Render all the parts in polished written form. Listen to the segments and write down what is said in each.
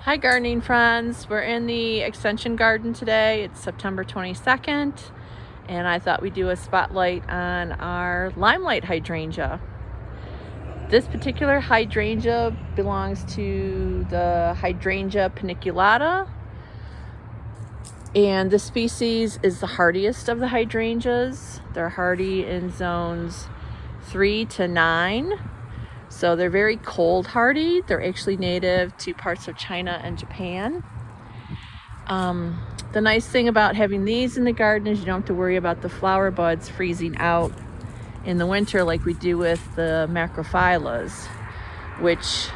Hi gardening friends, we're in the extension garden today. It's September 22nd and I thought we'd do a spotlight on our Limelight hydrangea. This particular hydrangea belongs to the Hydrangea paniculata, and this species is the hardiest of the hydrangeas. They're hardy in zones 3 to 9. So they're very cold hardy. They're actually native to parts of China and Japan. The nice thing about having these in the garden is you don't have to worry about the flower buds freezing out in the winter like we do with the macrophyllus, which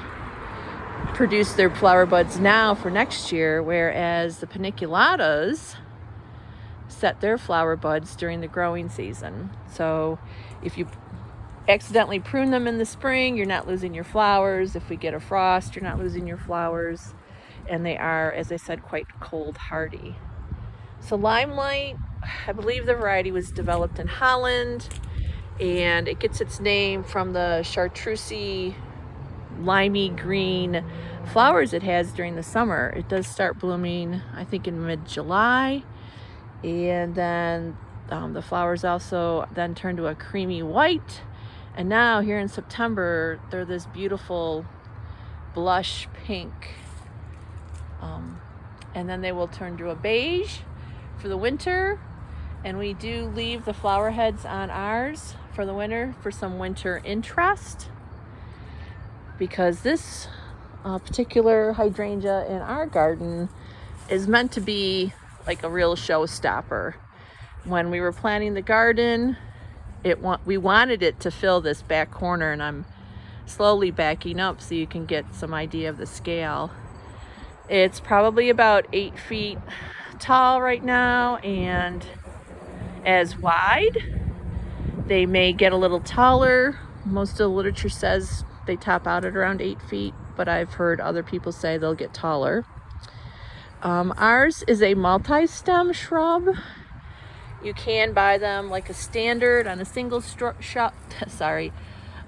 produce their flower buds now for next year, whereas the paniculatas set their flower buds during the growing season. So if you accidentally prune them in the spring, you're not losing your flowers. If we get a frost, you're not losing your flowers. And they are, as I said, quite cold hardy. So Limelight, I believe the variety was developed in Holland, and it gets its name from the chartreusey limey green flowers it has during the summer. It does start blooming, I think, in mid-July, and then the flowers also then turn to a creamy white. And now here in September, they're this beautiful blush pink. And then they will turn to a beige for the winter. And we do leave the flower heads on ours for the winter for some winter interest, because this particular hydrangea in our garden is meant to be like a real showstopper. When we were planting the garden, we wanted it to fill this back corner, and I'm slowly backing up so you can get some idea of the scale. It's probably about 8 feet tall right now and as wide. They may get a little taller. Most of the literature says they top out at around 8 feet, but I've heard other people say they'll get taller. Ours is a multi-stem shrub. You can buy them like a standard on a single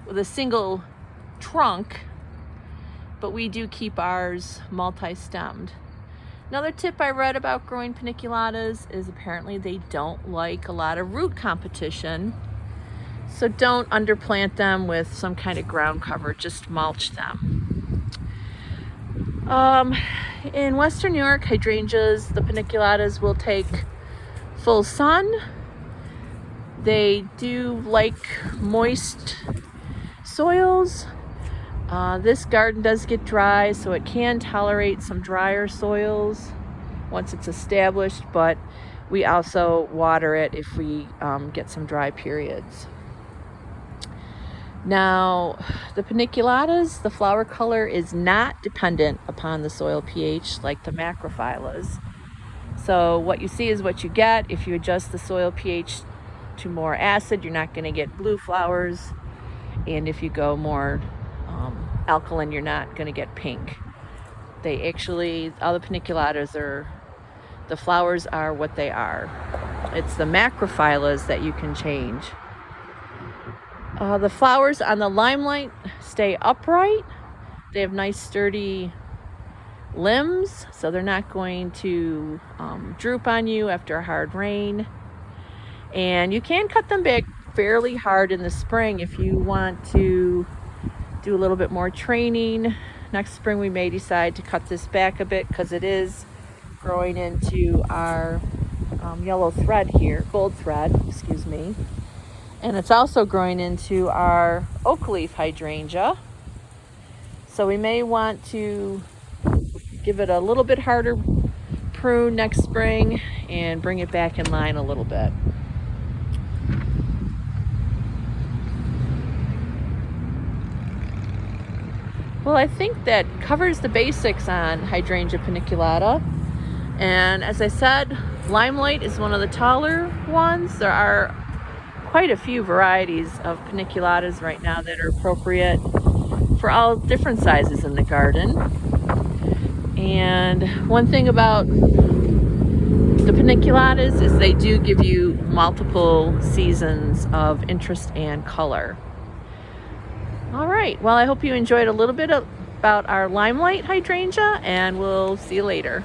with a single trunk, but we do keep ours multi-stemmed. Another tip I read about growing paniculatas is apparently they don't like a lot of root competition, so don't underplant them with some kind of ground cover, just mulch them. In Western New York, hydrangeas, the paniculatas will take full sun. They do like moist soils. This garden does get dry, so it can tolerate some drier soils once it's established, but we also water it if we get some dry periods. Now, the paniculatas, the flower color is not dependent upon the soil pH like the macrophyllus. So what you see is what you get. If you adjust the soil pH to more acid, you're not going to get blue flowers. And if you go more alkaline, you're not going to get pink. They actually, all the paniculatas the flowers are what they are. It's the macrophyllus that you can change. The flowers on the Limelight stay upright. They have nice sturdy limbs, so they're not going to droop on you after a hard rain. And you can cut them back fairly hard in the spring if you want to do a little bit more training. Next spring we may decide to cut this back a bit because it is growing into our yellow thread here, gold thread, excuse me. And it's also growing into our oak leaf hydrangea. So we may want to give it a little bit harder prune next spring and bring it back in line a little bit. Well, I think that covers the basics on Hydrangea paniculata. And as I said, Limelight is one of the taller ones. There are quite a few varieties of paniculatas right now that are appropriate for all different sizes in the garden. And one thing about the paniculatas is they do give you multiple seasons of interest and color. All right, well, I hope you enjoyed a little bit of about our Limelight hydrangea, and we'll see you later.